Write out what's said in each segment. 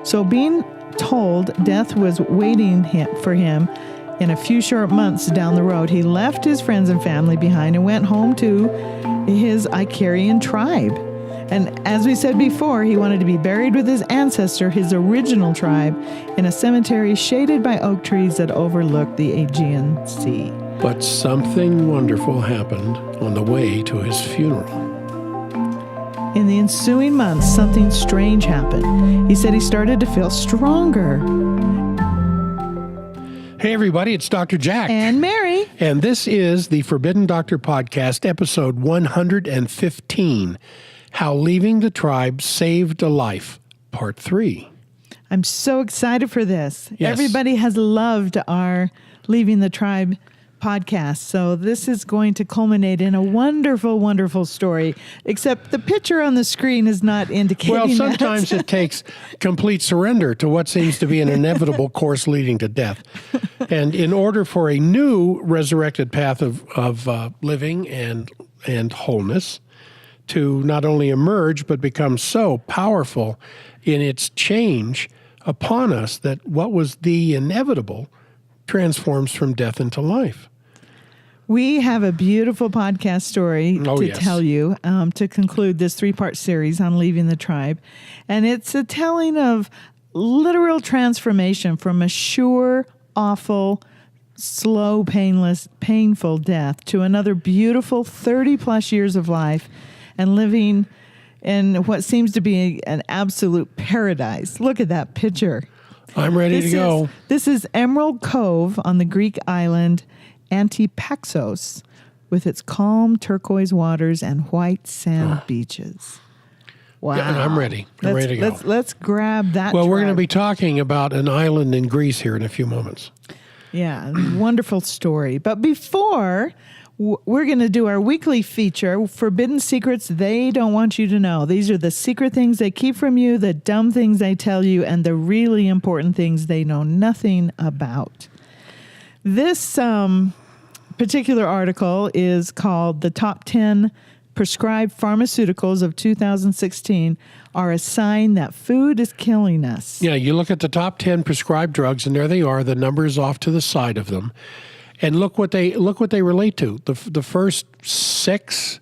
So being told death was waiting for him in a few short months down the road, he left his friends and family behind and went home to his Icarian tribe. And as we said before, he wanted to be buried with his ancestor, his original tribe, in a cemetery shaded by oak trees that overlooked the Aegean Sea. But something wonderful happened on the way to his funeral. In the ensuing months, something strange happened. He said he started to feel stronger. Hey, everybody, it's Dr. Jack. And Mary. And this is the Forbidden Doctor Podcast, episode 115, How Leaving the Tribe Saved a Life, Part 3. I'm so excited for this. Yes. Everybody has loved our Leaving the Tribe podcast. So this is going to culminate in a wonderful, wonderful story, except the picture on the screen is not indicating Well, that. sometimes it takes complete surrender to what seems to be an inevitable course leading to death. And in order for a new resurrected path of living and wholeness to not only emerge, but become so powerful in its change upon us that what was the inevitable transforms from death into life. We have a beautiful podcast story to tell you to conclude this 3-part series on leaving the tribe. And it's a telling of literal transformation from a sure, awful, slow, painless, painful death to another beautiful 30-plus years of life and living in what seems to be an absolute paradise. Look at that picture. I'm ready to go. This is Emerald Cove on the Greek island Antipaxos, with its calm turquoise waters and white sand beaches. Wow. Yeah, I'm ready. I'm ready to go. Let's grab that. Well, we're going to be talking about an island in Greece here in a few moments. Yeah, wonderful story. But before, we're going to do our weekly feature, Forbidden Secrets They Don't Want You to Know. These are the secret things they keep from you, the dumb things they tell you, and the really important things they know nothing about. This particular article is called The Top 10 Prescribed Pharmaceuticals of 2016 Are a Sign That Food is Killing Us. Yeah, you look at the top 10 prescribed drugs, and there they are. The numbers off to the side of them. And look what they relate to. The first 6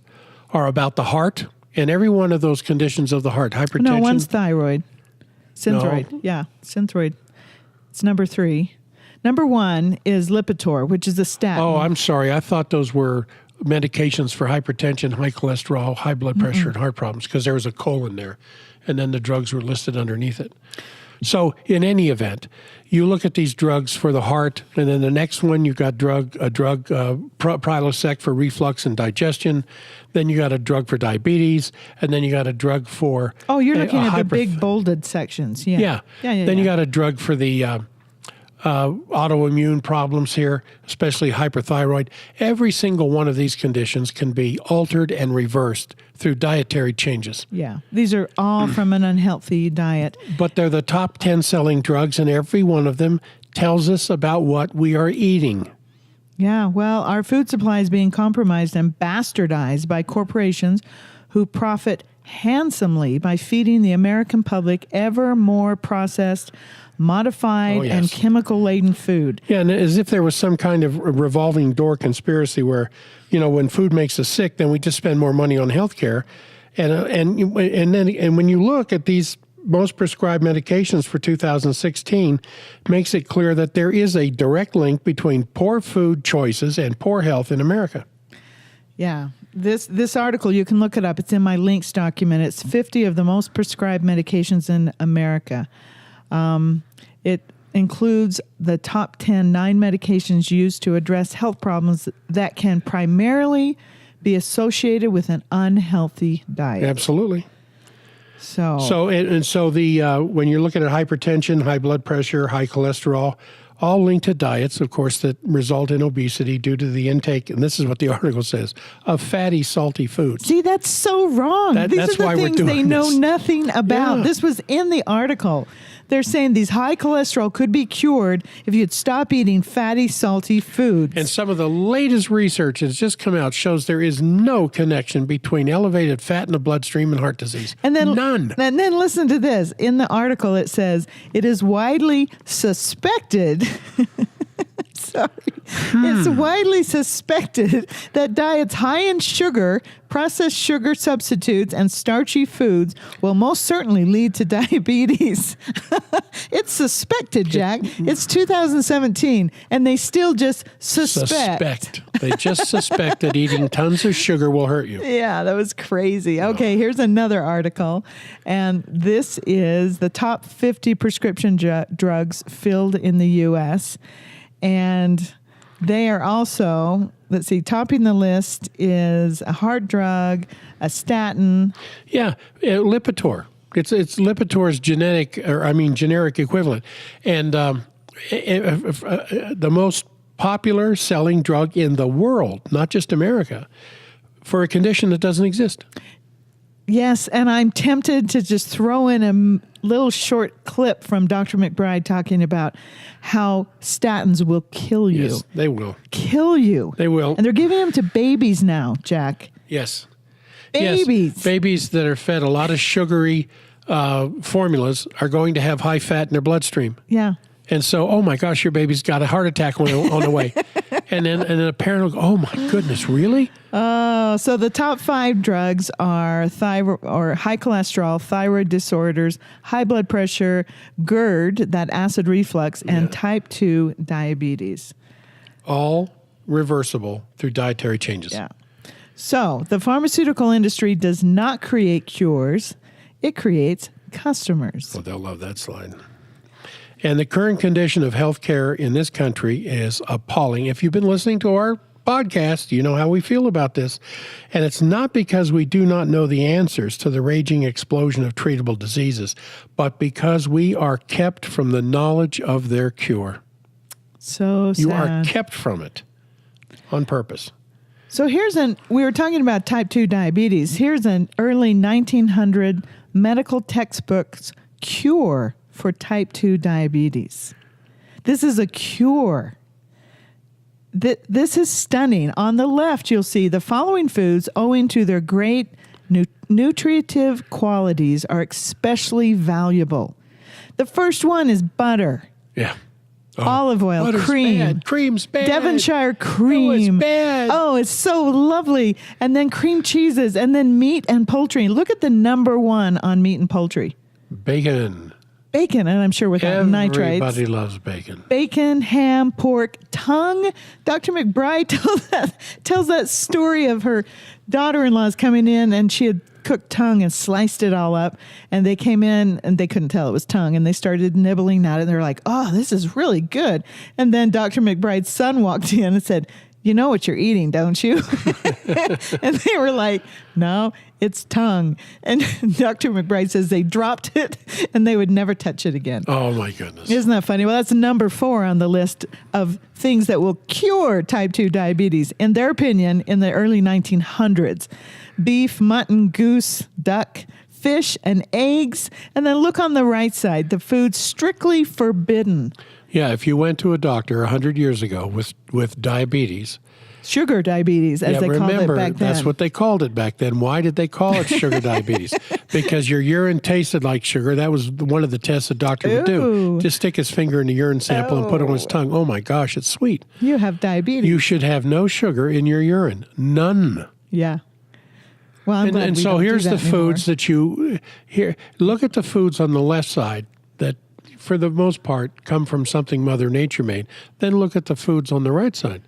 are about the heart, and every one of those conditions of the heart. Hypertension. No, one's thyroid. Synthroid. No. Yeah, synthroid. It's number 3. Number 1 is Lipitor, which is a statin. Oh, I'm sorry. I thought those were medications for hypertension, high cholesterol, high blood pressure, and heart problems, because there was a colon there, and then the drugs were listed underneath it. So in any event, you look at these drugs for the heart, and then the next one you've got Prilosec for reflux and digestion. Then you got a drug for diabetes, and then you got a drug for Oh, you're looking at the big bolded sections. Yeah. Then you got a drug for the autoimmune problems here, especially hyperthyroid. Every single one of these conditions can be altered and reversed through dietary changes. Yeah. These are all from an unhealthy diet. But they're the top 10 selling drugs, and every one of them tells us about what we are eating. Yeah, well, our food supply is being compromised and bastardized by corporations who profit handsomely by feeding the American public ever more processed, modified, and chemical-laden food. Yeah, and as if there was some kind of revolving door conspiracy where, when food makes us sick, then we just spend more money on health care. And when you look at these most prescribed medications for 2016, makes it clear that there is a direct link between poor food choices and poor health in America. Yeah. This article, you can look it up. It's in my links document. It's 50 of the most prescribed medications in America. It includes the top 9 medications used to address health problems that can primarily be associated with an unhealthy diet. Absolutely. So when you're looking at hypertension, high blood pressure, high cholesterol, all linked to diets, of course, that result in obesity due to the intake, and this is what the article says, of fatty, salty foods. See, that's so wrong. These that's are the why we're things doing they know this. nothing about. Yeah. This was in the article. They're saying these high cholesterol could be cured if you'd stop eating fatty, salty foods. And some of the latest research that's just come out shows there is no connection between elevated fat in the bloodstream and heart disease. And then, none. And then listen to this. In the article, it says, it is widely suspected sorry. It's widely suspected that diets high in sugar, processed sugar substitutes, and starchy foods will most certainly lead to diabetes. It's suspected, Jack. It's 2017, and they still just suspect. They just suspect that eating tons of sugar will hurt you. Yeah, that was crazy. Okay, here's another article, and this is the top 50 prescription drugs filled in the U.S., and they are also, let's see, topping the list is a heart drug, a statin. Yeah, Lipitor. It's Lipitor's generic equivalent. And the most popular selling drug in the world, not just America, for a condition that doesn't exist. Yes, and I'm tempted to just throw in a little short clip from Dr. McBride talking about how statins will kill you. Yes, they will. Kill you. They will. And they're giving them to babies now, Jack. Yes. Babies. Yes. Babies that are fed a lot of sugary formulas are going to have high fat in their bloodstream. Yeah. And so, oh my gosh, your baby's got a heart attack on the way. and then a parent will go, oh my goodness, really? So the top 5 drugs are thyroid or high cholesterol, thyroid disorders, high blood pressure, GERD, that acid reflux, and type 2 diabetes. All reversible through dietary changes. Yeah. So the pharmaceutical industry does not create cures. It creates customers. Well, they'll love that slide. And the current condition of healthcare in this country is appalling. If you've been listening to our podcast, you know how we feel about this. And it's not because we do not know the answers to the raging explosion of treatable diseases, but because we are kept from the knowledge of their cure. So sad. You are kept from it on purpose. So we were talking about type 2 diabetes. Here's an early 1900 medical textbook's cure for type 2 diabetes. This is a cure. This is stunning. On the left, you'll see the following foods, owing to their great nutritive qualities, are especially valuable. The first one is butter. Yeah. Oh, olive oil, cream. Bad. Cream's bad. Devonshire cream. Oh, it's bad. Oh, it's so lovely. And then cream cheeses, and then meat and poultry. Look at the number 1 on meat and poultry. Bacon. Bacon, and I'm sure without nitrates. Everybody loves bacon. Bacon, ham, pork, tongue. Dr. McBride tells that story of her daughter-in-law's coming in, and she had cooked tongue and sliced it all up, and they came in and they couldn't tell it was tongue, and they started nibbling at it, and they're like, oh, this is really good. And then Dr. McBride's son walked in and said, you know what you're eating, don't you? And they were like, no, it's tongue. And Dr. McBride says they dropped it and they would never touch it again. Oh, my goodness. Isn't that funny? Well, that's number 4 on the list of things that will cure type 2 diabetes. In their opinion, in the early 1900s, beef, mutton, goose, duck, fish, and eggs. And then look on the right side, the foods strictly forbidden. Yeah, if you went to a doctor 100 years ago with diabetes. Sugar diabetes, as they called it back then. That's what they called it back then. Why did they call it sugar diabetes? Because your urine tasted like sugar. That was one of the tests a doctor would do. Just stick his finger in the urine sample and put it on his tongue. Oh, my gosh, it's sweet. You have diabetes. You should have no sugar in your urine. None. Yeah. Well, I'm glad and we so don't here's do that the foods that you here. Look at the foods on the left side that, for the most part, come from something Mother Nature made. Then look at the foods on the right side.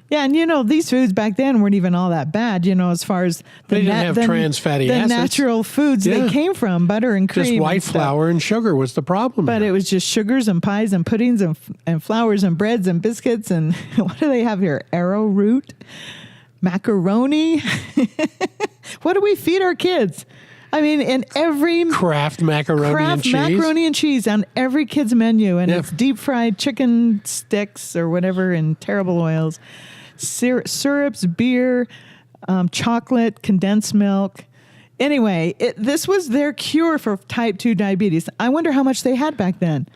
Yeah, and these foods back then weren't even all that bad, as far as they didn't have trans fatty acids. The natural foods they came from, butter and cream. Just white flour and sugar was the problem. But it was just sugars and pies and puddings and flours and breads and biscuits and what do they have here? Arrowroot, macaroni. What do we feed our kids? I mean, in every Kraft macaroni and cheese. macaroni and cheese on every kid's menu, and Yeah. it's deep fried chicken sticks or whatever in terrible oils, syrups, beer, chocolate, condensed milk. Anyway, this was their cure for type 2 diabetes. I wonder how much they had back then.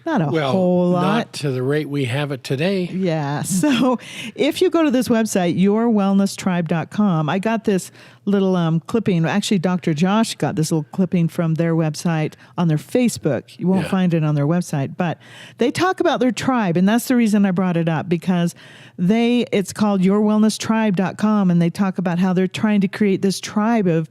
Not a whole lot. Not to the rate we have it today. Yeah. So if you go to this website, yourwellnesstribe.com, I got this little clipping. Actually, Dr. Josh got this little clipping from their website on their Facebook. You won't find it on their website, but they talk about their tribe. And that's the reason I brought it up, because it's called yourwellnesstribe.com. And they talk about how they're trying to create this tribe of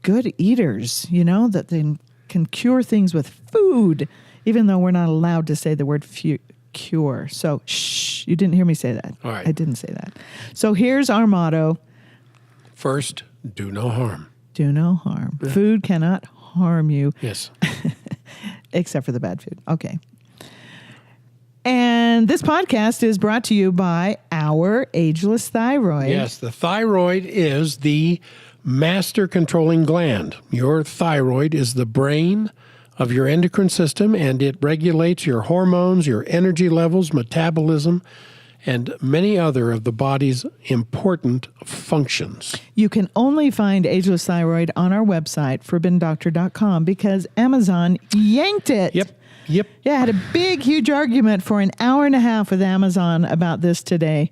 good eaters, that they can cure things with food, even though we're not allowed to say the word cure. So, shh, you didn't hear me say that. All right. I didn't say that. So here's our motto. First, do no harm. Do no harm. Yeah. Food cannot harm you. Yes. Except for the bad food. Okay. And this podcast is brought to you by our Ageless Thyroid. Yes, the thyroid is the master controlling gland. Your thyroid is the brain of your endocrine system, and it regulates your hormones, your energy levels, metabolism, and many other of the body's important functions. You can only find Ageless Thyroid on our website, forbiddendoctor.com, because Amazon yanked it. Yep. Yeah, I had a big, huge argument for an hour and a half with Amazon about this today.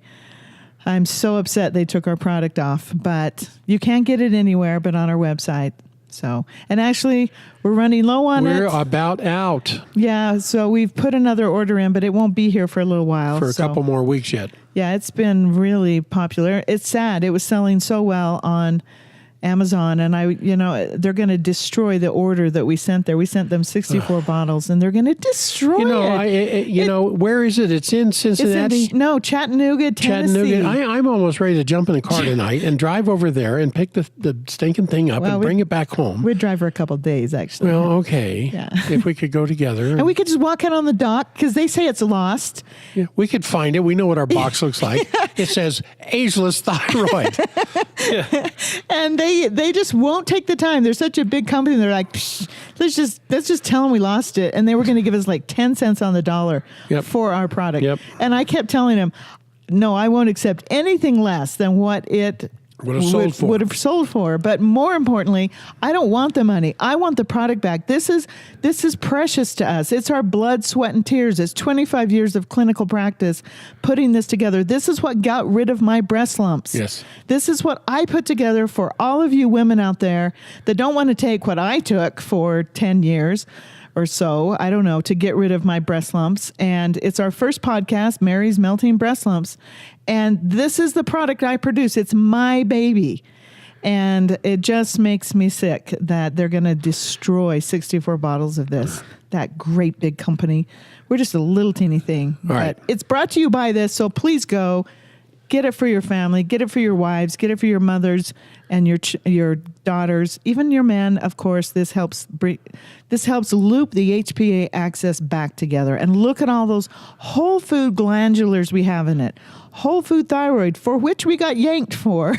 I'm so upset they took our product off, but you can't get it anywhere but on our website. So, and actually, we're running low on it. We're about out. Yeah, so we've put another order in, but it won't be here for a little while. For a couple more weeks yet. Yeah, it's been really popular. It's sad. It was selling so well on Amazon, and they're going to destroy the order that we sent there. We sent them 64 bottles, and they're going to destroy it. Where is it? It's in Cincinnati? Chattanooga, Tennessee. I'm almost ready to jump in the car tonight and drive over there and pick the stinking thing up and bring it back home. We'd drive for a couple of days, actually. Well, okay. Yeah. If we could go together. And we could just walk out on the dock, because they say it's lost. Yeah, we could find it. We know what our box looks like. It says Ageless Thyroid. Yeah. And they just won't take the time. They're such a big company. They're like, let's just tell them we lost it. And they were going to give us like 10 cents on the dollar for our product. Yep. And I kept telling them, no, I won't accept anything less than what it would have sold for. But more importantly, I don't want the money. I want the product back. This is precious to us. It's our blood, sweat, and tears. It's 25 years of clinical practice putting this together. This is what got rid of my breast lumps. Yes. This is what I put together for all of you women out there that don't want to take what I took for 10 years or so, I don't know, to get rid of my breast lumps. And it's our first podcast, Mary's Melting Breast Lumps. And this is the product I produce. It's my baby. And it just makes me sick that they're going to destroy 64 bottles of this. That great big company. We're just a little teeny thing. All right. But it's brought to you by this, so please go. Get it for your family. Get it for your wives. Get it for your mothers and your daughters, even your men. Of course, this helps loop the HPA axis back together. And look at all those whole food glandulars we have in it. Whole food thyroid, for which we got yanked for.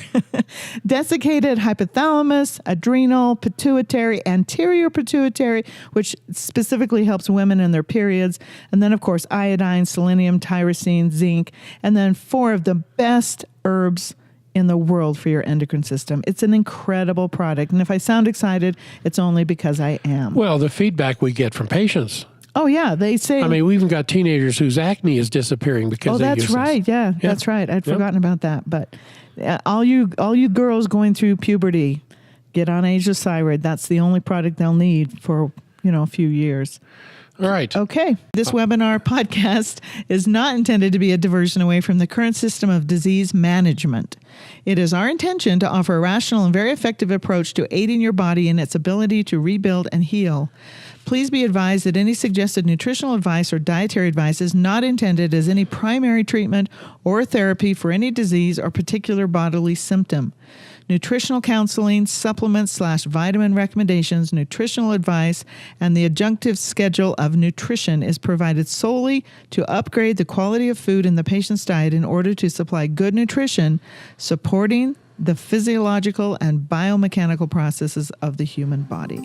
Desiccated hypothalamus, adrenal, pituitary, anterior pituitary, which specifically helps women in their periods. And then, of course, iodine, selenium, tyrosine, zinc, and then 4 of the best herbs in the world for your endocrine system. It's an incredible product. And if I sound excited, it's only because I am. Well, the feedback we get from patients. Oh, yeah. They say... I mean, we even got teenagers whose acne is disappearing because they use this. Oh, that's right. Yeah, that's right. I'd forgotten about that. But all you girls going through puberty, get on Ageless Thyroid. That's the only product they'll need for, a few years. All right. Okay. This webinar podcast is not intended to be a diversion away from the current system of disease management. It is our intention to offer a rational and very effective approach to aiding your body in its ability to rebuild and heal. Please be advised that any suggested nutritional advice or dietary advice is not intended as any primary treatment or therapy for any disease or particular bodily symptom. Nutritional counseling, supplements/vitamin recommendations, nutritional advice, and the adjunctive schedule of nutrition is provided solely to upgrade the quality of food in the patient's diet in order to supply good nutrition, supporting the physiological and biomechanical processes of the human body.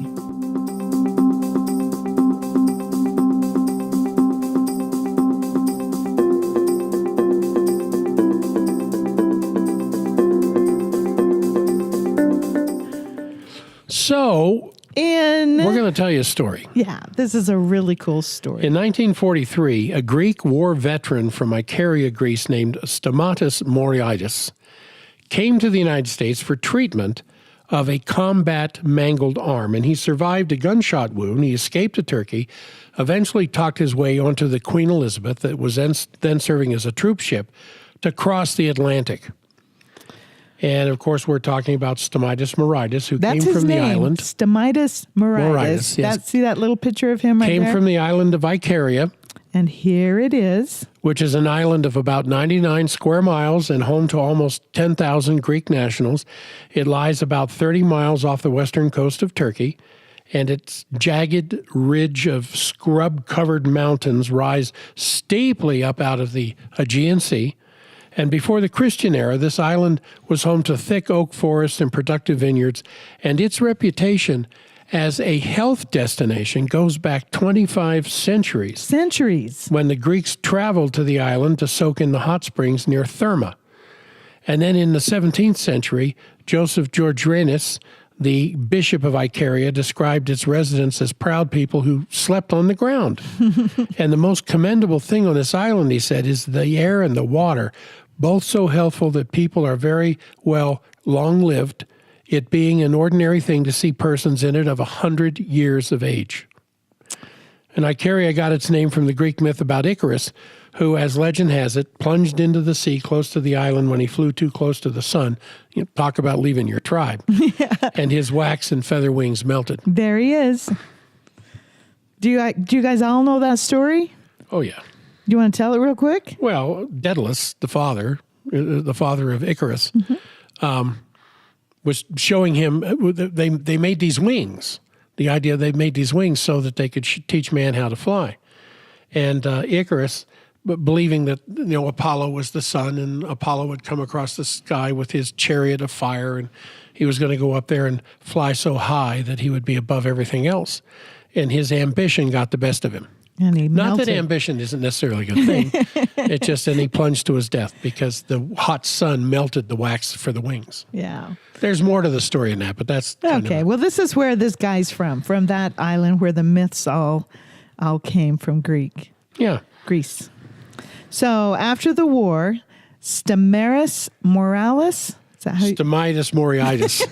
So, we're going to tell you a story. Yeah, this is a really cool story. In 1943, a Greek war veteran from Icaria, Greece, named Stamatis Moriitis, came to the United States for treatment of a combat mangled arm, and he survived a gunshot wound. He escaped to Turkey, eventually talked his way onto the Queen Elizabeth that was then serving as a troop ship to cross the Atlantic. And, of course, we're talking about Stamatis Moriitis, who That's came his from name, the island. Stamatis Moriitis. Yes. See that little picture of him right there? Came from the island of Icaria, And here it is. which is an island of about 99 square miles and home to almost 10,000 Greek nationals. It lies about 30 miles off the western coast of Turkey, and its jagged ridge of scrub-covered mountains rise steeply up out of the Aegean Sea. And before the Christian era, this island was home to thick oak forests and productive vineyards, and its reputation as a health destination goes back 25 centuries. When the Greeks traveled to the island to soak in the hot springs near Therma. And then in the 17th century, Joseph Georgianus, the bishop of Icaria, described its residents as proud people who slept on the ground. And the most commendable thing on this island, he said, is the air and the water, both so healthful that people are very, well, long-lived, it being an ordinary thing to see persons in it of 100 years of age. And Icaria got its name from the Greek myth about Icarus, who, as legend has it, plunged into the sea close to the island when he flew too close to the sun. You know, talk about leaving your tribe. Yeah. And his wax and feather wings melted. There he is. Do you guys all know that story? Oh, yeah. Do you want to tell it real quick? Well, Daedalus, the father of Icarus, was showing him, they made these wings. The idea they made these wings so that they could teach man how to fly. And Icarus, believing that Apollo was the sun, and Apollo would come across the sky with his chariot of fire, and he was going to go up there and fly so high that he would be above everything else. And his ambition got the best of him. And he Not melted. that ambition isn't necessarily a good thing. It's just, and he plunged to his death because the hot sun melted the wax for the wings. Yeah. There's more to the story than that, but that's Okay. Well, this is where this guy's from that island where the myths all came from Greece. So after the war, Stamatis Moriitis, is that how Stamatis Moriitis.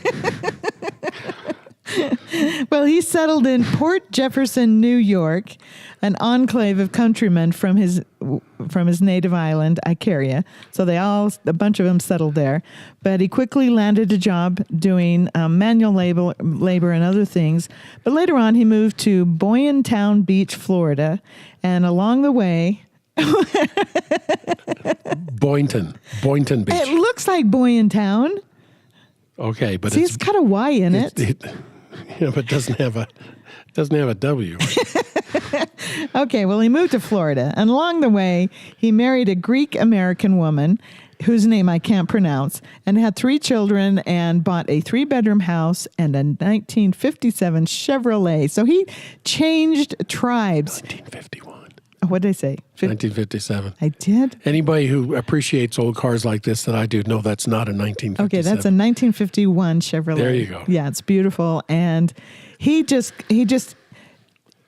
Well, he settled in Port Jefferson, New York, an enclave of countrymen from his native island, Icaria. So a bunch of them settled there. But he quickly landed a job doing manual labor and other things. But later on, he moved to Boyantown Beach, Florida. And along the way... Boynton Beach. It looks like Boyantown. Okay, but it's got a Y in it. But it doesn't have a W. Okay, well, he moved to Florida, and along the way, he married a Greek-American woman whose name I can't pronounce, and had 3 children and bought a 3-bedroom house and a 1957 Chevrolet. So he changed tribes. 1951. What did I say? 1957. I did? Anybody who appreciates old cars like this that I do know that's not a 1957. Okay, that's a 1951 Chevrolet. There you go. Yeah, it's beautiful. And he just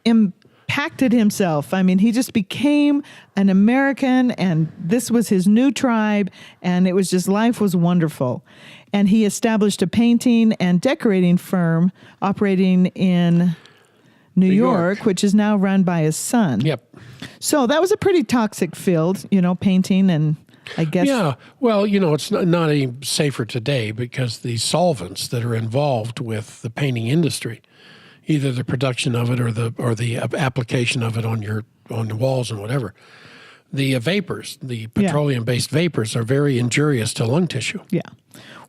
impacted himself. I mean, he just became an American, and this was his new tribe, and it was just, life was wonderful. And he established a painting and decorating firm operating in New York, which is now run by his son. Yep. So that was a pretty toxic field, painting, and I guess. Yeah. Well, it's not any safer today because the solvents that are involved with the painting industry, either the production of it or the application of it on the walls and whatever, the vapors, the petroleum-based vapors, are very injurious to lung tissue. Yeah.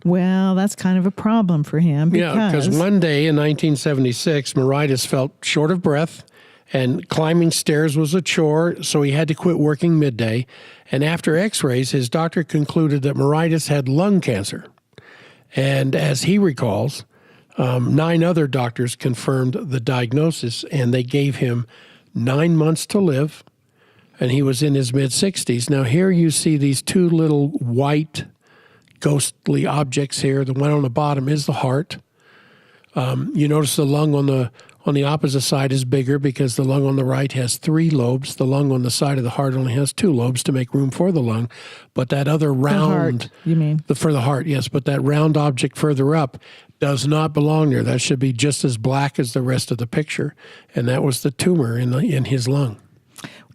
Well, that's kind of a problem for him. Because one day in 1976, Moriitis felt short of breath, and climbing stairs was a chore, so he had to quit working midday. And after x-rays, his doctor concluded that Moriitis had lung cancer. And as he recalls, 9 other doctors confirmed the diagnosis, and they gave him 9 months to live, and he was in his mid-60s. Now, here you see these 2 little white ghostly objects here. The one on the bottom is the heart. You notice the lung on the opposite side is bigger because the lung on the right has 3 lobes. The lung on the side of the heart only has 2 lobes to make room for the lung. But that other round... The heart, you mean? For the heart, yes. But that round object further up does not belong there. That should be just as black as the rest of the picture. And that was the tumor in his lung.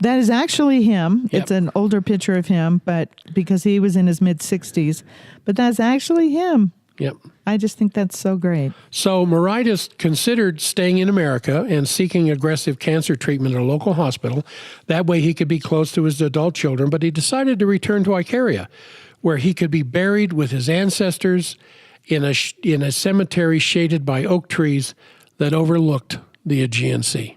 That is actually him. Yep. It's an older picture of him, but because he was in his mid-60s. But that's actually him. Yep. I just think that's so great. So Mauritius considered staying in America and seeking aggressive cancer treatment at a local hospital. That way he could be close to his adult children, but he decided to return to Icaria, where he could be buried with his ancestors in a cemetery shaded by oak trees that overlooked the Aegean Sea.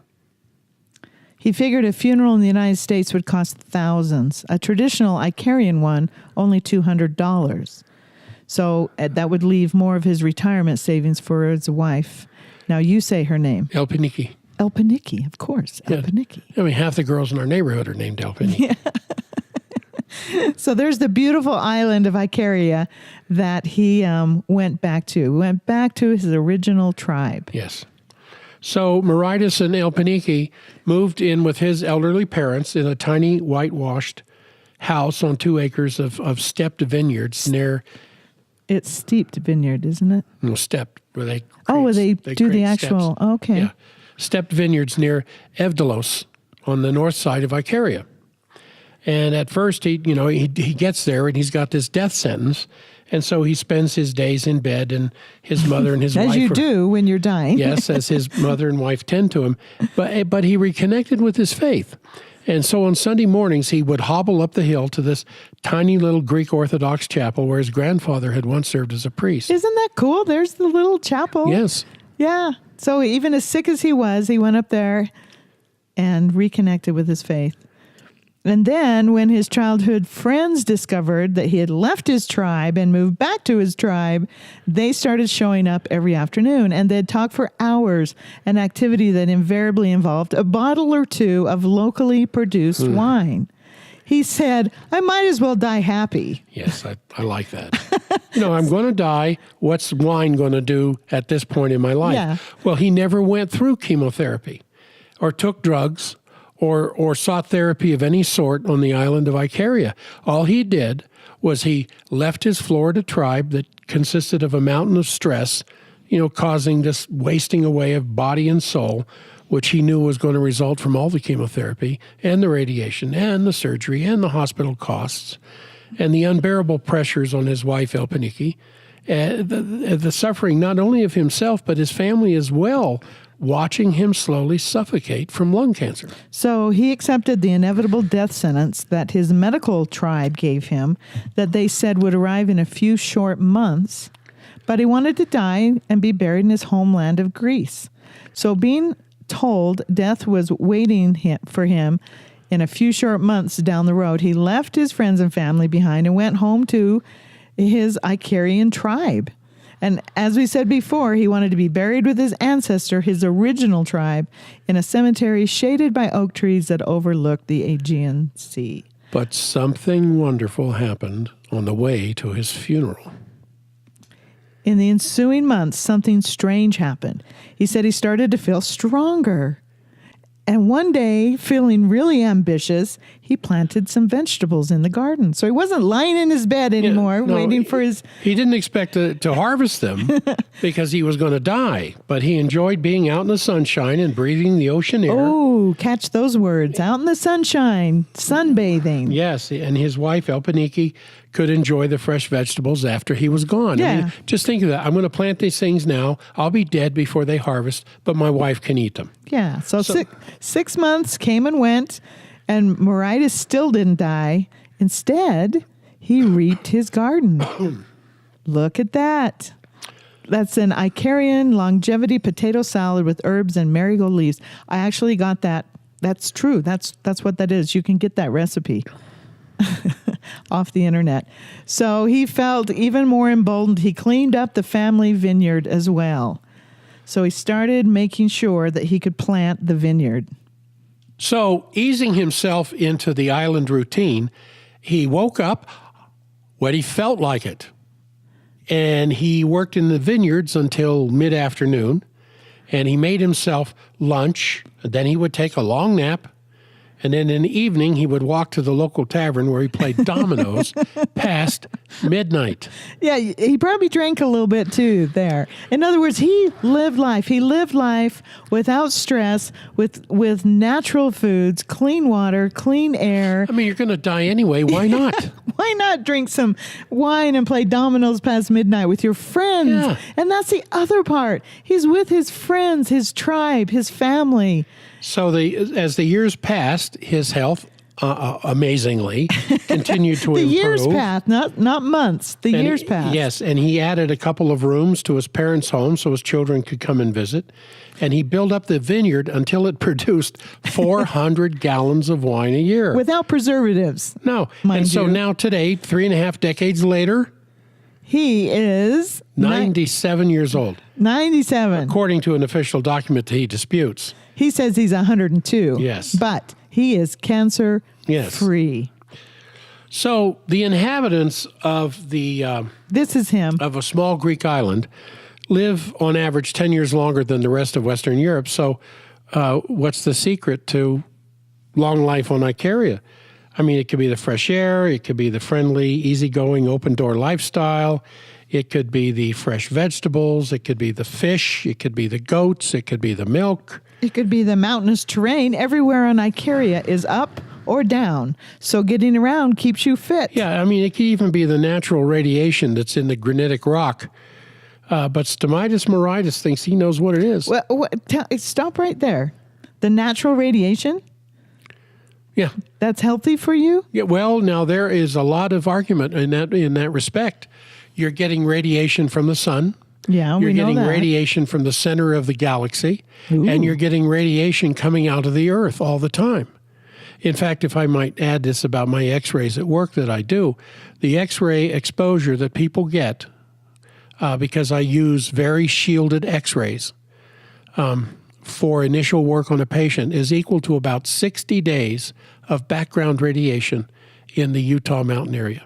He figured a funeral in the United States would cost thousands. A traditional Icarian one, only $200. So that would leave more of his retirement savings for his wife. Now you say her name. Elpeniki. Elpeniki, of course. Yeah. Elpeniki. I mean, half the girls in our neighborhood are named Elpeniki. Yeah. So there's the beautiful island of Icaria that he went back to. Went back to his original tribe. Yes. So Mauritius and Elpeniki moved in with his elderly parents in a tiny whitewashed house on 2 acres of stepped vineyards near... It's steeped vineyard, isn't it? No, stepped, where they Where they do the create actual... steps. Okay. Yeah. Stepped vineyards near Evdalos on the north side of Icaria. And at first, he gets there and he's got this death sentence. And so he spends his days in bed, and his mother and his wife... As you do when you're dying. Yes, as his mother and wife tend to him. But he reconnected with his faith. And so on Sunday mornings, he would hobble up the hill to this tiny little Greek Orthodox chapel where his grandfather had once served as a priest. Isn't that cool? There's the little chapel. Yes. Yeah. So even as sick as he was, he went up there and reconnected with his faith. And then when his childhood friends discovered that he had left his tribe and moved back to his tribe, they started showing up every afternoon, and they'd talk for hours, an activity that invariably involved a bottle or 2 of locally produced wine. He said, I might as well die happy. Yes, I like that. I'm going to die. What's wine going to do at this point in my life? Yeah. Well, he never went through chemotherapy or took drugs or sought therapy of any sort on the island of Icaria. All he did was he left his Florida tribe that consisted of a mountain of stress, causing this wasting away of body and soul, which he knew was going to result from all the chemotherapy and the radiation and the surgery and the hospital costs and the unbearable pressures on his wife, Elpeniki, the suffering not only of himself but his family as well, watching him slowly suffocate from lung cancer. So he accepted the inevitable death sentence that his medical tribe gave him, that they said would arrive in a few short months, but he wanted to die and be buried in his homeland of Greece. So being told death was waiting for him in a few short months down the road, he left his friends and family behind and went home to his Icarian tribe. And as we said before, he wanted to be buried with his ancestor, his original tribe, in a cemetery shaded by oak trees that overlooked the Aegean Sea. But something wonderful happened on the way to his funeral. In the ensuing months, something strange happened. He said he started to feel stronger. And one day, feeling really ambitious, he planted some vegetables in the garden. So he wasn't lying in his bed anymore, waiting for his... He didn't expect to harvest them because he was going to die. But he enjoyed being out in the sunshine and breathing the ocean air. Oh, catch those words. Out in the sunshine, sunbathing. Yes, and his wife, Elpeniki, could enjoy the fresh vegetables after he was gone. Yeah. I mean, just think of that. I'm going to plant these things now. I'll be dead before they harvest, but my wife can eat them. Yeah, so 6 months came and went, and Mauritius still didn't die. Instead, he reaped his garden. Look at that. That's an Icarian longevity potato salad with herbs and marigold leaves. I actually got that. That's true. That's what that is. You can get that recipe. off the internet. So he felt even more emboldened. He cleaned up the family vineyard as well. So he started making sure that he could plant the vineyard. So, easing himself into the island routine, he woke up when he felt like it. And he worked in the vineyards until mid-afternoon. And he made himself lunch. And then he would take a long nap. And then in the evening, he would walk to the local tavern where he played dominoes past midnight. Yeah, he probably drank a little bit too there. In other words, he lived life. He lived life without stress, with natural foods, clean water, clean air. I mean, you're going to die anyway. Why not? Why not drink some wine and play dominoes past midnight with your friends? Yeah. And that's the other part. He's with his friends, his tribe, his family. So as the years passed, his health, amazingly, continued to The improve. years passed, not months. The And years passed. Yes, and he added a couple of rooms to his parents' home so his children could come and visit. And he built up the vineyard until it produced 400 gallons of wine a year. Without preservatives. No. Mind And so you. now today, 3.5 decades later, He is 97 years old, 97. according to an official document that he disputes. He says he's 102. Yes. But he is cancer Yes. free. So the inhabitants of This is him. of a small Greek island live on average 10 years longer than the rest of Western Europe. So what's the secret to long life on Icaria? I mean, it could be the fresh air. It could be the friendly, easygoing, open-door lifestyle. It could be the fresh vegetables. It could be the fish. It could be the goats. It could be the milk. It could be the mountainous terrain. Everywhere on Icaria is up or down. So getting around keeps you fit. Yeah, I mean, it could even be the natural radiation that's in the granitic rock. But Stamitis Moritis thinks he knows what it is. Well, stop right there. The natural radiation, Yeah. that's healthy for you? Yeah, well, now there is a lot of argument in that respect. You're getting radiation from the sun. Yeah, You're we know getting that. radiation from the center of the galaxy, and you're getting radiation coming out of the Earth all the time. In fact, if I might add this about my X-rays at work that I do, the X-ray exposure that people get, because I use very shielded X-rays for initial work on a patient, is equal to about 60 days of background radiation in the Utah mountain area.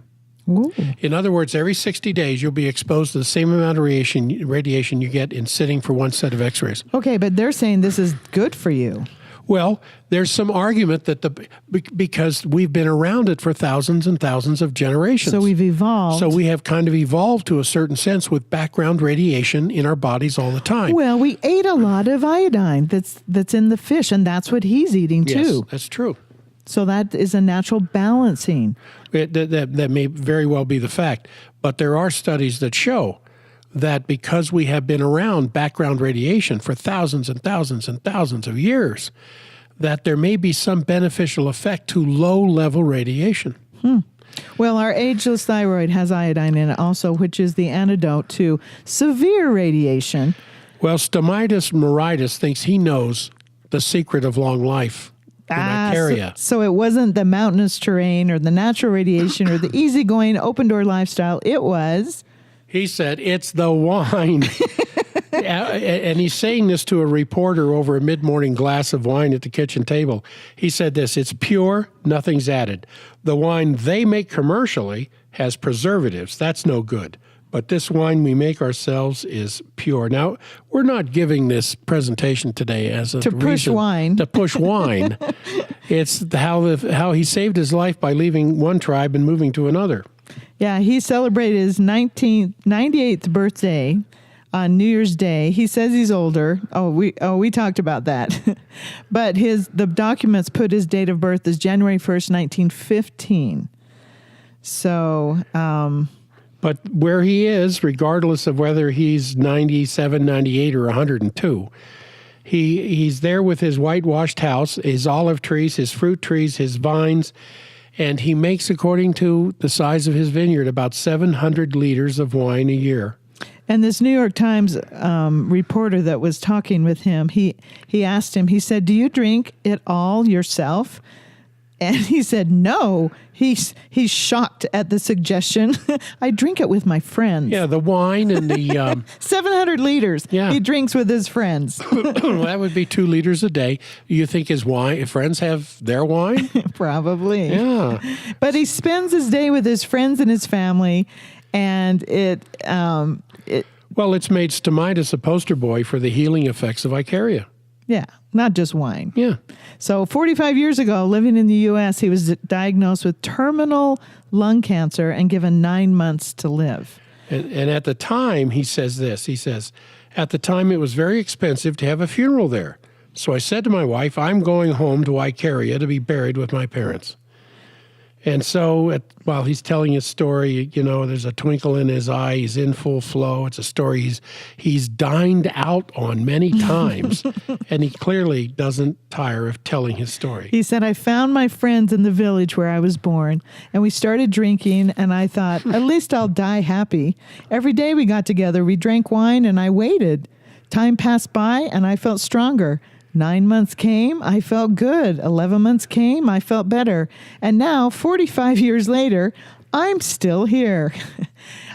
Ooh. In other words, every 60 days, you'll be exposed to the same amount of radiation you get in sitting for one set of X-rays. Okay, but they're saying this is good for you. Well, there's some argument that because we've been around it for thousands and thousands of generations. So we've evolved. So we have kind of evolved to a certain sense with background radiation in our bodies all the time. Well, we ate a lot of iodine that's in the fish, and that's what he's eating Yes, too. that's true. So that is a natural balancing. That may very well be the fact. But there are studies that show that because we have been around background radiation for thousands and thousands and thousands of years, that there may be some beneficial effect to low-level radiation. Well, our ageless thyroid has iodine in it also, which is the antidote to severe radiation. Well, Stamitis Moritis thinks he knows the secret of long life in Icaria. So it wasn't the mountainous terrain or the natural radiation or the easygoing open-door lifestyle. It was... He said, it's the wine. And he's saying this to a reporter over a mid-morning glass of wine at the kitchen table. He said this, it's pure, nothing's added. The wine they make commercially has preservatives. That's no good. But this wine we make ourselves is pure. Now, we're not giving this presentation today as a To push reason wine. to push wine. It's how he saved his life by leaving one tribe and moving to another. Yeah, he celebrated his 98th birthday on New Year's Day. He says he's older. We talked about that. But the documents put his date of birth as January 1st, 1915. So, but where he is, regardless of whether he's 97, 98, or 102, he's there with his whitewashed house, his olive trees, his fruit trees, his vines, and he makes, according to the size of his vineyard, about 700 liters of wine a year. and this New York Times reporter that was talking with him, he asked him, he said, "Do you drink it all yourself?" And he said, no. He's shocked at the suggestion. I drink it with my friends. Yeah, the wine and the 700 liters. Yeah. He drinks with his friends. that would be 2 liters a day. You think his friends have their wine? Probably. Yeah. But he spends his day with his friends and his family, and Well, it's made Stomitis a poster boy for the healing effects of Icaria. yeah, not just wine. Yeah. So 45 years ago, living in the U.S., he was diagnosed with terminal lung cancer and given 9 months to live. And at the time, he says this. He says, at the time, it was very expensive to have a funeral there. So I said to my wife, I'm going home to Icaria to be buried with my parents. And so while he's telling his story, there's a twinkle in his eye. He's in full flow. It's a story he's dined out on many times, and he clearly doesn't tire of telling his story. He said, I found my friends in the village where I was born, and we started drinking, and I thought, at least I'll die happy. Every day we got together, we drank wine, and I waited. Time passed by, and I felt stronger. 9 months came, I felt good. 11 months came, I felt better. And now, 45 years later, I'm still here.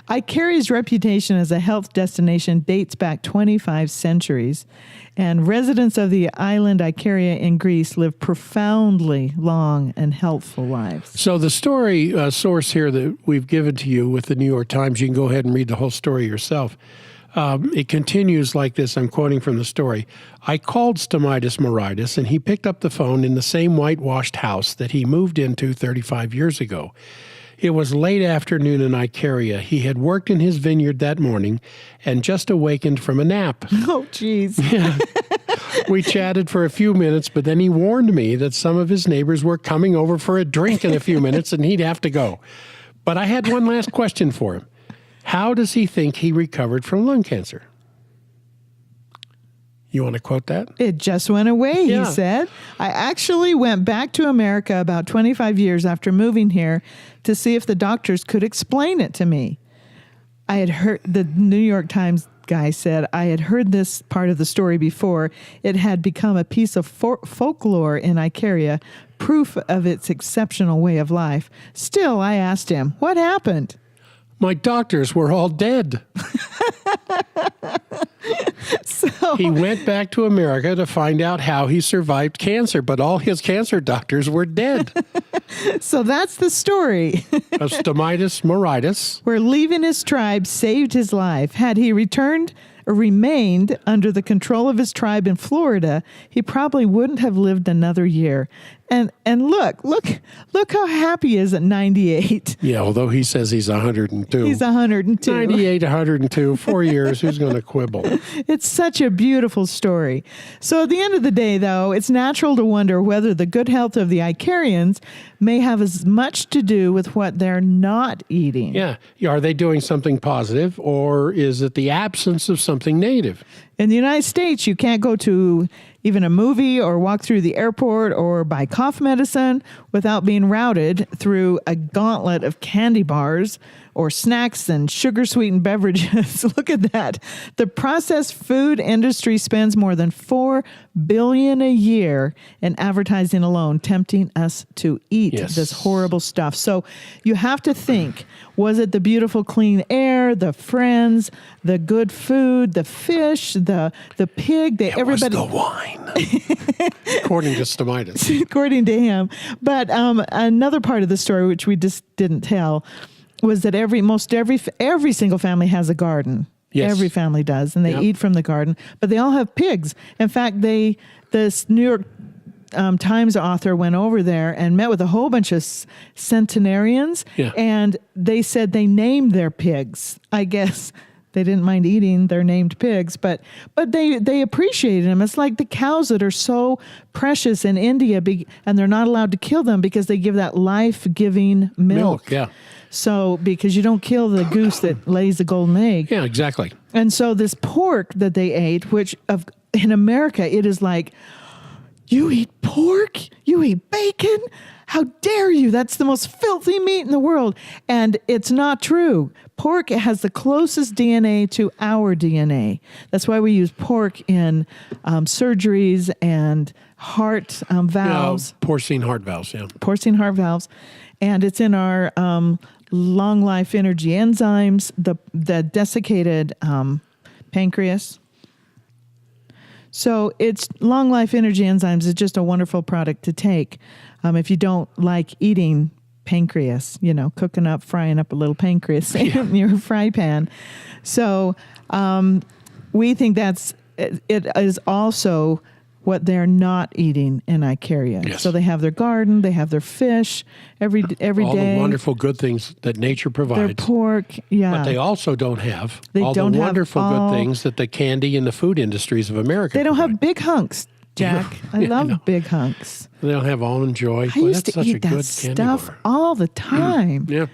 Icaria's reputation as a health destination dates back 25 centuries, and residents of the island Icaria in Greece live profoundly long and healthful lives. So the story source here that we've given to you with the New York Times, you can go ahead and read the whole story yourself. It continues like this. I'm quoting from the story. I called Stomitis Moritis, and he picked up the phone in the same whitewashed house that he moved into 35 years ago. It was late afternoon in Icaria. He had worked in his vineyard that morning and just awakened from a nap. Oh, geez. Yeah. We chatted for a few minutes, but then he warned me that some of his neighbors were coming over for a drink in a few minutes and he'd have to go. But I had one last question for him. How does he think he recovered from lung cancer? You want to quote that? It just went away, Yeah. he said. I actually went back to America about 25 years after moving here to see if the doctors could explain it to me. I had heard, the New York Times guy said, I had heard this part of the story before. It had become a piece of folklore in Icaria, proof of its exceptional way of life. Still, I asked him, what happened? My doctors were all dead. So He went back to America to find out how he survived cancer, but all his cancer doctors were dead. So that's the story. Of Stomitis Moritis. Where leaving his tribe saved his life. Had he returned or remained under the control of his tribe in Florida, he probably wouldn't have lived another year. And look how happy he is at 98. Yeah, although he says he's 102. He's 102. 98, 102, 4 years. Who's going to quibble? It's such a beautiful story. So at the end of the day, though, it's natural to wonder whether the good health of the Icarians may have as much to do with what they're not eating. Yeah. Are they doing something positive, or is it the absence of something negative? In the United States, you can't go to even a movie or walk through the airport or buy cough medicine without being routed through a gauntlet of candy bars or snacks and sugar-sweetened beverages. Look at that. The processed food industry spends more than $4 billion a year in advertising alone, tempting us to eat this horrible stuff. So you have to think, was it the beautiful clean air, the friends, the good food, the fish, the pig, everybody? It was the wine, according to Stomitis. According to him. But another part of the story, which we just didn't tell, was that every single family has a garden. Yes. Every family does, and they eat from the garden. But they all have pigs. In fact, this New York Times author went over there and met with a whole bunch of centenarians, and they said they named their pigs. I guess they didn't mind eating their named pigs, but they appreciated them. It's like the cows that are so precious in India, and they're not allowed to kill them because they give that life-giving milk. Yeah. So, because you don't kill the goose that lays the golden egg. Yeah, exactly. And so this pork that they ate, which in America, it is like, you eat pork? You eat bacon? How dare you? That's the most filthy meat in the world. And it's not true. Pork has the closest DNA to our DNA. That's why we use pork in surgeries and heart valves, porcine heart valves, yeah. porcine heart valves, and it's in our long life energy enzymes, the desiccated pancreas. So it's long life energy enzymes is just a wonderful product to take if you don't like eating pancreas, cooking up, frying up a little pancreas in your fry pan. So we think it is also what they're not eating in Icaria. Yes. So they have their garden, they have their fish every day. All the wonderful good things that nature provides. Their pork, yeah. But they also don't have They all don't the have wonderful good things that the candy and the food industries of America They don't provide. have big hunks, Jack. I love big hunks. They don't have Almond Joy. I used that's to such eat a good that candy stuff bar. all the time. Yeah.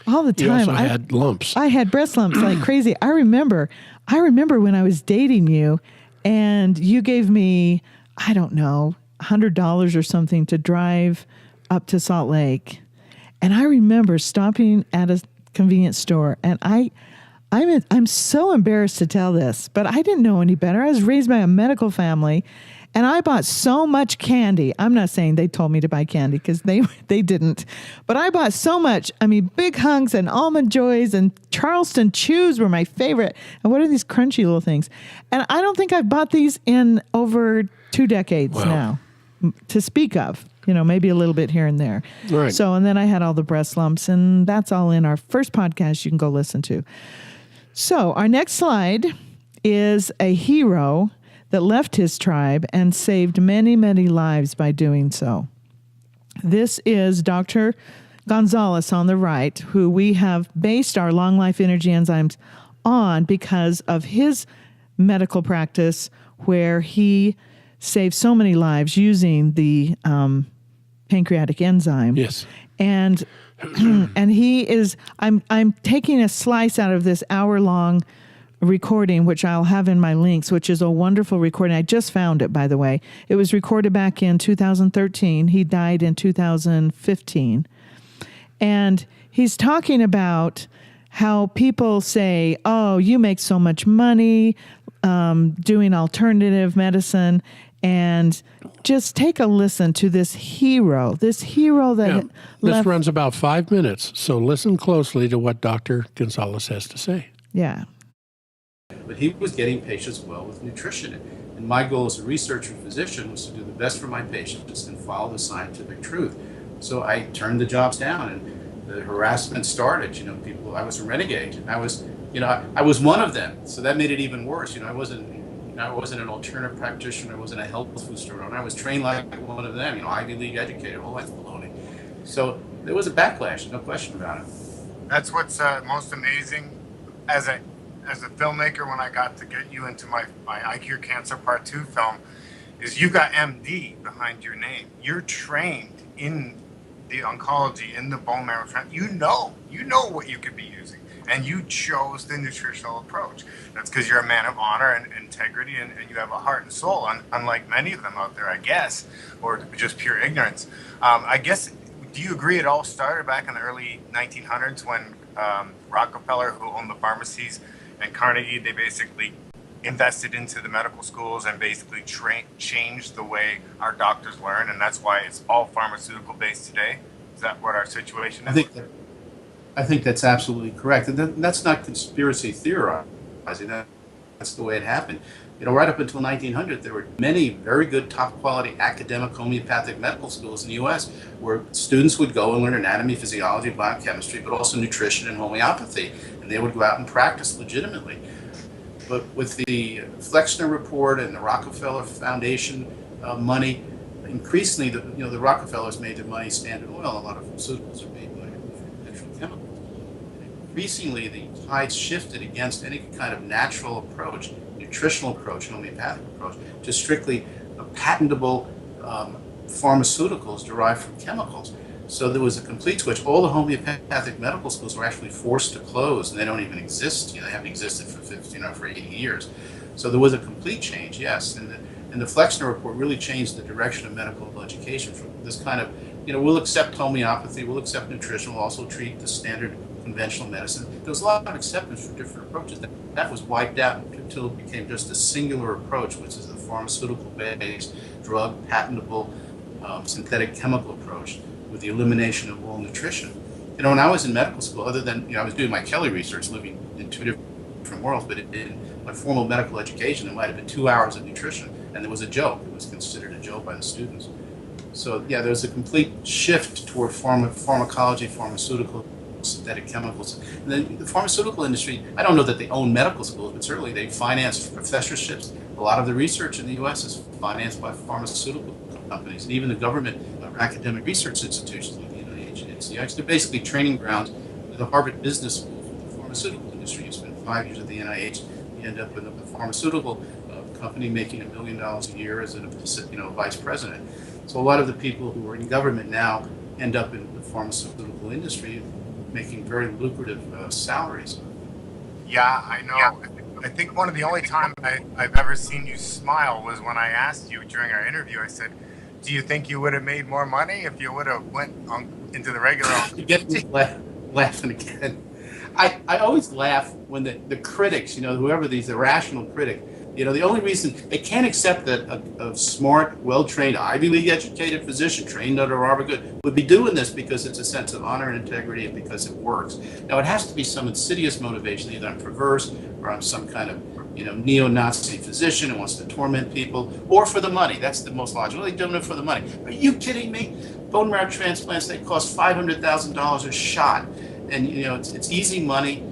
All the You time. also had lumps. I had breast lumps like crazy. I remember when I was dating you and you gave me, I don't know, $100 or something to drive up to Salt Lake. And I remember stopping at a convenience store and I'm so embarrassed to tell this, but I didn't know any better. I was raised by a medical family and I bought so much candy. I'm not saying they told me to buy candy because they didn't, but I bought so much. I mean, Big Hunks and Almond Joys and Charleston Chews were my favorite. And what are these crunchy little things? And I don't think I've bought these in over 2 decades now to speak of. Maybe a little bit here and there. Right. So, and then I had all the breast lumps, and that's all in our first podcast you can go listen to. So, our next slide is a hero that left his tribe and saved many, many lives by doing so. This is Dr. Gonzalez on the right, who we have based our long life energy enzymes on because of his medical practice where he saved so many lives using the pancreatic enzyme. Yes. And and he is I'm taking a slice out of this hour-long recording, which I'll have in my links, which is a wonderful recording. I just found it, by the way. It was recorded back in 2013. He died in 2015. And he's talking about how people say, oh, you make so much money doing alternative medicine. And just take a listen to this hero that This runs about 5 minutes, so listen closely to what Dr. Gonzalez has to say. Yeah. But he was getting patients well with nutrition. And my goal as a researcher and physician was to do the best for my patients and follow the scientific truth. So I turned the jobs down and the harassment started. I was a renegade. I was one of them. So that made it even worse. I wasn't an alternative practitioner. I wasn't a health food store owner. I was trained like one of them, Ivy League educated. Oh, that's baloney. So there was a backlash, no question about it. That's what's most amazing as a filmmaker when I got to get you into my I Cure Cancer Part 2 film is you got MD behind your name. You're trained in the oncology, in the bone marrow. You know what you could be using. And you chose the nutritional approach. That's because you're a man of honor and integrity, and you have a heart and soul, unlike many of them out there, I guess, or just pure ignorance. I guess, do you agree it all started back in the early 1900s when Rockefeller, who owned the pharmacies, and Carnegie, they basically invested into the medical schools and basically changed the way our doctors learn, and that's why it's all pharmaceutical based today? Is that what our situation is? I think that's absolutely correct. And that's not conspiracy theorizing. That's the way it happened. Right up until 1900, there were many very good, top-quality academic homeopathic medical schools in the U.S. where students would go and learn anatomy, physiology, biochemistry, but also nutrition and homeopathy, and they would go out and practice legitimately. But with the Flexner Report and the Rockefeller Foundation money, increasingly, the Rockefellers made their money Standard Oil. A lot of pharmaceuticals are made by natural chemicals. Increasingly, the tides shifted against any kind of natural approach, nutritional approach, homeopathic approach, to strictly patentable pharmaceuticals derived from chemicals. So there was a complete switch. All the homeopathic medical schools were actually forced to close, and they don't even exist. They haven't existed for 80 years. So there was a complete change, yes. And the Flexner Report really changed the direction of medical education from this kind of, we'll accept homeopathy, we'll accept nutrition, we'll also treat the standard conventional medicine. There was a lot of acceptance for different approaches. That was wiped out until it became just a singular approach, which is the pharmaceutical-based, drug, patentable, synthetic chemical approach with the elimination of all nutrition. When I was in medical school, other than, I was doing my Kelly research, living in two different worlds, but in my formal medical education, it might have been 2 hours of nutrition, and there was a joke. It was considered a joke by the students. So, yeah, there's a complete shift toward pharmacology, pharmaceutical, synthetic chemicals. And then the pharmaceutical industry, I don't know that they own medical schools, but certainly they finance professorships. A lot of the research in the U.S. is financed by pharmaceutical companies, and even the government academic research institutions like the NIH and NCI. They're basically training grounds for the Harvard Business School for the pharmaceutical industry. You spend 5 years at the NIH, you end up in a pharmaceutical company making $1 million a year as a vice president. So a lot of the people who are in government now end up in the pharmaceutical industry making very lucrative salaries. Yeah, I know. I think one of the only times I've ever seen you smile was when I asked you during our interview. I said, do you think you would have made more money if you would have went into the regular? You get me laughing again. I always laugh when the critics, whoever these irrational critic, the only reason they can't accept that a smart, well-trained, Ivy League educated physician trained under Harvard Good would be doing this because it's a sense of honor and integrity and because it works. Now, it has to be some insidious motivation, either I'm perverse or I'm some kind of neo-Nazi physician who wants to torment people, or for the money. That's the most logical. They're doing it for the money. Are you kidding me? Bone marrow transplants, they cost $500,000 a shot. And, it's easy money.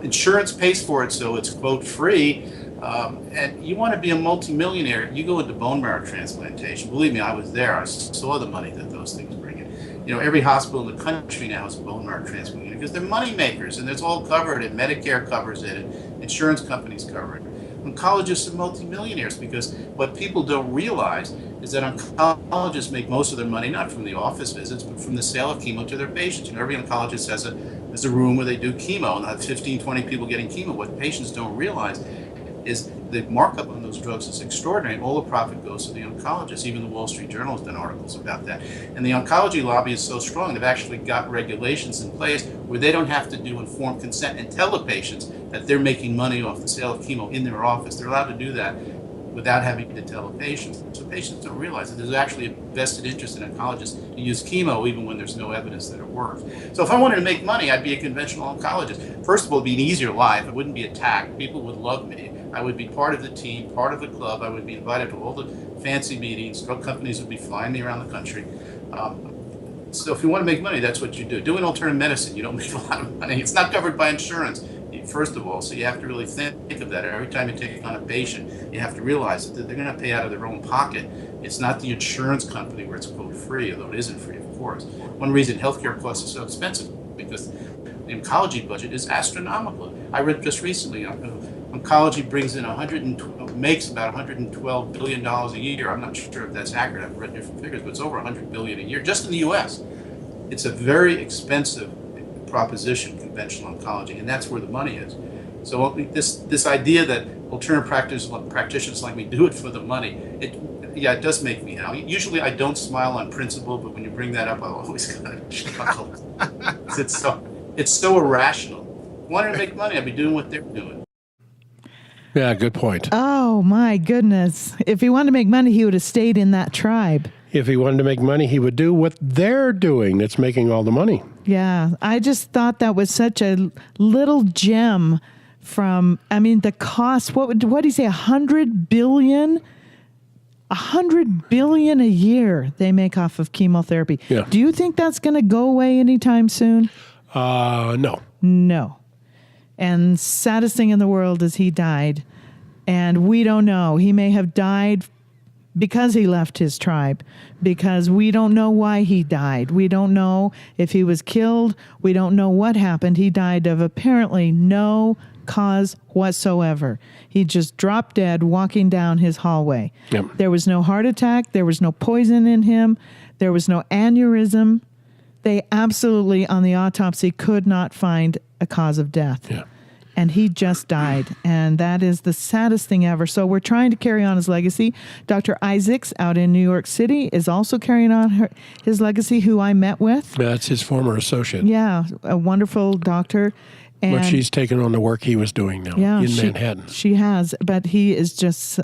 Insurance pays for it, so it's, quote, free. And you want to be a multimillionaire, you go into bone marrow transplantation. Believe me, I was there. I saw the money that those things bring in. Every hospital in the country now has a bone marrow transplant unit because they're money makers, and it's all covered, and Medicare covers it, and insurance companies cover it. Oncologists are multimillionaires because what people don't realize is that oncologists make most of their money not from the office visits, but from the sale of chemo to their patients. Every oncologist has a room where they do chemo, and have 15, 20 people getting chemo. What patients don't realize is the markup on those drugs is extraordinary, and all the profit goes to the oncologist. Even the Wall Street Journal has done articles about that. And the oncology lobby is so strong, they've actually got regulations in place where they don't have to do informed consent and tell the patients that they're making money off the sale of chemo in their office. They're allowed to do that without having to tell the patients. So patients don't realize that there's actually a vested interest in oncologists to use chemo even when there's no evidence that it works. So if I wanted to make money, I'd be a conventional oncologist. First of all, it'd be an easier life. I wouldn't be attacked. People would love me. I would be part of the team, part of the club. I would be invited to all the fancy meetings. Drug companies would be flying me around the country. So if you want to make money, that's what you do. Do an alternative medicine. You don't make a lot of money. It's not covered by insurance, first of all. So you have to really think of that. Every time you take on a patient, you have to realize that they're going to pay out of their own pocket. It's not the insurance company where it's, quote, free, although it isn't free, of course. One reason healthcare costs are so expensive because the oncology budget is astronomical. I read just recently, oncology brings in makes about $112 billion a year. I'm not sure if that's accurate. I've read different figures, but it's over $100 billion a year just in the U.S. It's a very expensive proposition, conventional oncology, and that's where the money is. So this idea that alternative practitioners like me do it for the money, it does make me happy. Usually I don't smile on principle, but when you bring that up, I'll always kind of chuckle. It's so irrational. Wanted to make money, I'd be doing what they're doing. Yeah, good point. Oh, my goodness. If he wanted to make money, he would have stayed in that tribe. If he wanted to make money, he would do what they're doing that's making all the money. Yeah, I just thought that was such a little gem from, the cost, what do you say, $100 billion? $100 billion a year they make off of chemotherapy. Yeah. Do you think that's going to go away anytime soon? No. No. And saddest thing in the world is he died. And we don't know. He may have died because he left his tribe, because we don't know why he died. We don't know if he was killed. We don't know what happened. He died of apparently no cause whatsoever. He just dropped dead walking down his hallway. Yep. There was no heart attack. There was no poison in him. There was no aneurysm. They absolutely, on the autopsy, could not find a cause of death. Yeah. and he just died. And that is the saddest thing ever. So we're trying to carry on his legacy. Dr. Isaacs out in New York City is also carrying on his legacy, who I met with. That's his former associate. Yeah, a wonderful doctor. And But she's taken on the work he was doing now in Manhattan. She has, but he is just,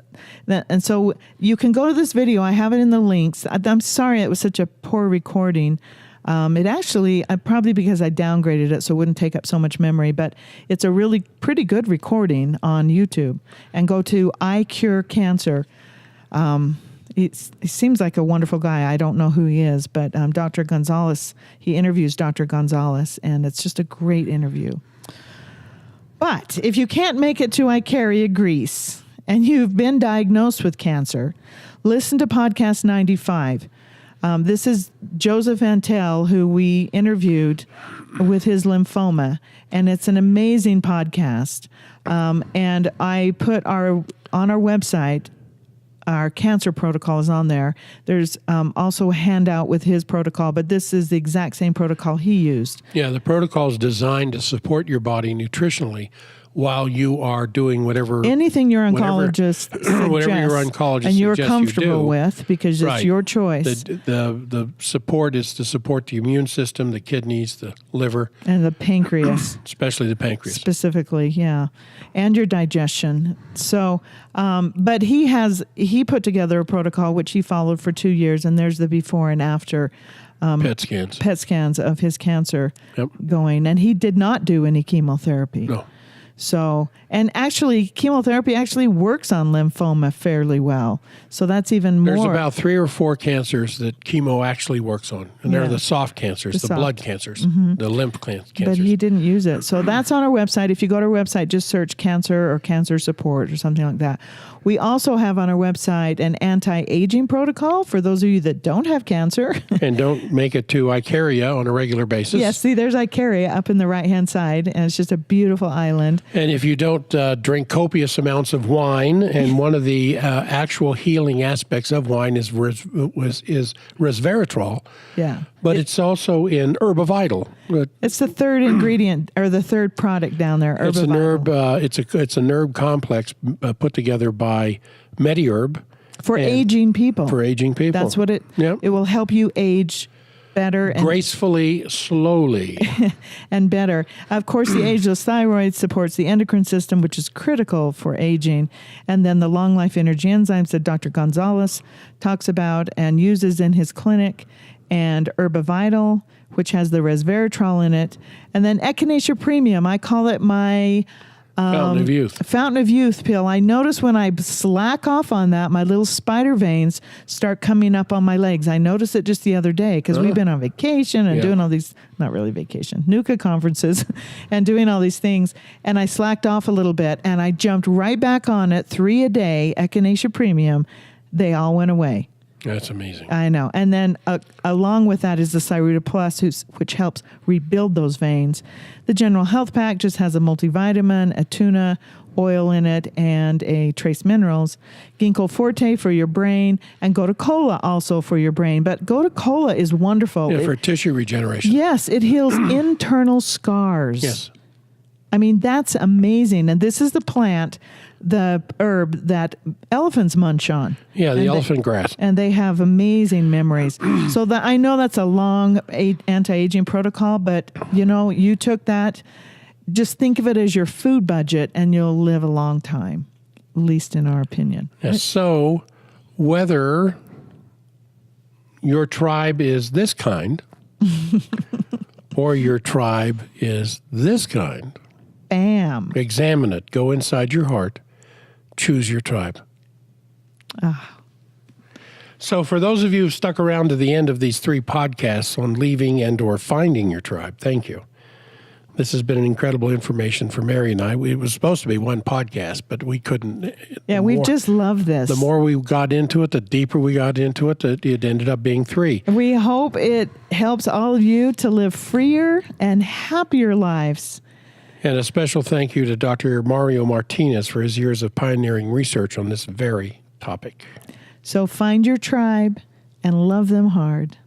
and so you can go to this video. I have it in the links. I'm sorry it was such a poor recording. It actually, probably because I downgraded it so it wouldn't take up so much memory, but it's a really pretty good recording on YouTube. And go to I Cure Cancer. He seems like a wonderful guy. I don't know who he is, but Dr. Gonzalez, he interviews Dr. Gonzalez, and it's just a great interview. But if you can't make it to Icaria, Greece, and you've been diagnosed with cancer, listen to podcast 95. This is Joseph Antel, who we interviewed with his lymphoma, and it's an amazing podcast. And I put on our website, our cancer protocol is on there. There's also a handout with his protocol, but this is the exact same protocol he used. Yeah, the protocol is designed to support your body nutritionally while you are doing anything your oncologist suggests, whatever your oncologist and you're suggests comfortable you do. with, because it's your choice. The support is to support the immune system, the kidneys, the liver, And the pancreas. especially the pancreas. Specifically, yeah, and your digestion. So, but he put together a protocol which he followed for 2 years, and there's the before and after PET scans of his cancer Yep. going, and he did not do any chemotherapy. No. So, and actually, chemotherapy actually works on lymphoma fairly well. So that's even more. There's about 3 or 4 cancers that chemo actually works on, and they're Yeah. the soft cancers, the soft. blood cancers, the lymph cancers. But he didn't use it. So that's on our website. If you go to our website, just search cancer or cancer support or something like that. We also have on our website an anti-aging protocol for those of you that don't have cancer. And don't make it to Icaria on a regular basis. Yes, see, there's Icaria up in the right-hand side, and it's just a beautiful island. And if you don't drink copious amounts of wine, and one of the actual healing aspects of wine is resveratrol, Yeah. but it's also in Herbavital. It's the third ingredient or the third product down there. It's an Herbavital. herb. It's an herb complex put together by MediHerb For and aging people. for aging people. That's what it will help you age better and gracefully, slowly. and better. Of course, the ageless thyroid supports the endocrine system, which is critical for aging. And then the long life energy enzymes that Dr. Gonzalez talks about and uses in his clinic, and Herbavital, which has the resveratrol in it. And then Echinacea Premium, I call it my Fountain of Youth. Fountain of Youth pill. I notice when I slack off on that, my little spider veins start coming up on my legs. I noticed it just the other day because we've been on vacation and doing all these, not really vacation, NUCA conferences and doing all these things. And I slacked off a little bit and I jumped right back on it, 3 a day, Echinacea Premium. They all went away. That's amazing. I know. And then along with that is the Cyruta Plus, which helps rebuild those veins. The General Health Pack just has a multivitamin, a tuna oil in it, and a trace minerals. Ginkgo Forte for your brain, and Gotu Kola also for your brain. But Gotu Kola is wonderful. Yeah, for tissue regeneration. Yes, it heals internal scars. Yes. I mean, that's amazing. And this is the plant, the herb that elephants munch on. Yeah, the And elephant grass. And they have amazing memories. So I know that's a long anti-aging protocol, but you took that. Just think of it as your food budget, and you'll live a long time, at least in our opinion. Yes. So, whether your tribe is this kind or your tribe is this kind, Bam. examine it. Go inside your heart. Choose your tribe. So for those of you who've stuck around to the end of these 3 podcasts on leaving and or finding your tribe, thank you. This has been an incredible information for Mary and I. It was supposed to be 1 podcast, but we couldn't. Yeah, we just love this. The more we got into it, the deeper we got into it, it ended up being 3. We hope it helps all of you to live freer and happier lives. And a special thank you to Dr. Mario Martinez for his years of pioneering research on this very topic. So find your tribe and love them hard.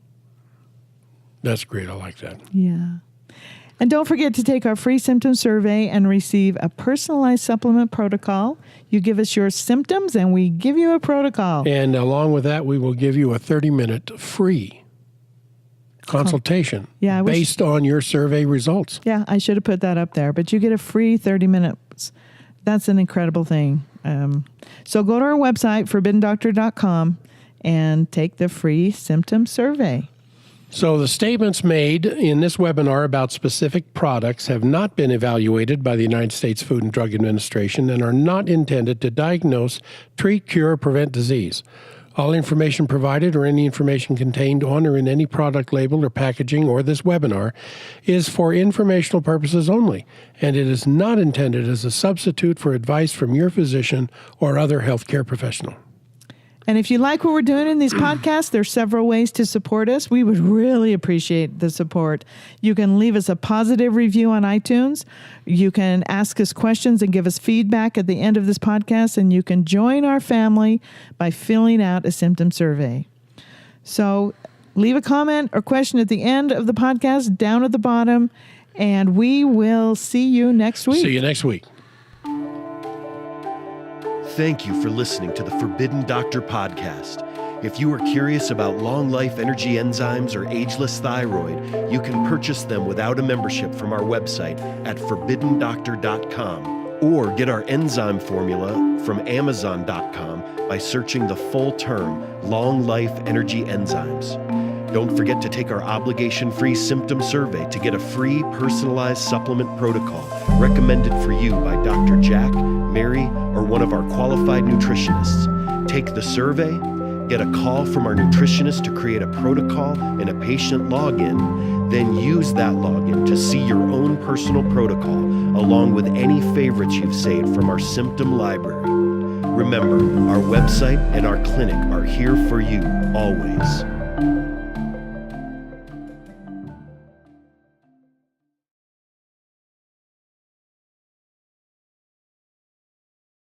That's great. I like that. Yeah. And don't forget to take our free symptom survey and receive a personalized supplement protocol. You give us your symptoms and we give you a protocol. And along with that, we will give you a 30-minute free consultation based on your survey results. Yeah, I should have put that up there, but you get a free 30 minutes. That's an incredible thing. So go to our website, forbiddendoctor.com, and take the free symptom survey. So the statements made in this webinar about specific products have not been evaluated by the United States Food and Drug Administration and are not intended to diagnose, treat, cure, or prevent disease. All information provided or any information contained on or in any product label or packaging or this webinar is for informational purposes only, and it is not intended as a substitute for advice from your physician or other healthcare professional. And if you like what we're doing in these podcasts, there's several ways to support us. We would really appreciate the support. You can leave us a positive review on iTunes. You can ask us questions and give us feedback at the end of this podcast. And you can join our family by filling out a symptom survey. So leave a comment or question at the end of the podcast down at the bottom. And we will see you next week. See you next week. Thank you for listening to the Forbidden Doctor podcast. If you are curious about long life energy enzymes or ageless thyroid, you can purchase them without a membership from our website at forbiddendoctor.com or get our enzyme formula from amazon.com by searching the full term Long Life Energy Enzymes. Don't forget to take our obligation-free symptom survey to get a free personalized supplement protocol recommended for you by Dr. Jack, Mary, or one of our qualified nutritionists. Take the survey, get a call from our nutritionist to create a protocol and a patient login, then use that login to see your own personal protocol along with any favorites you've saved from our symptom library. Remember, our website and our clinic are here for you always.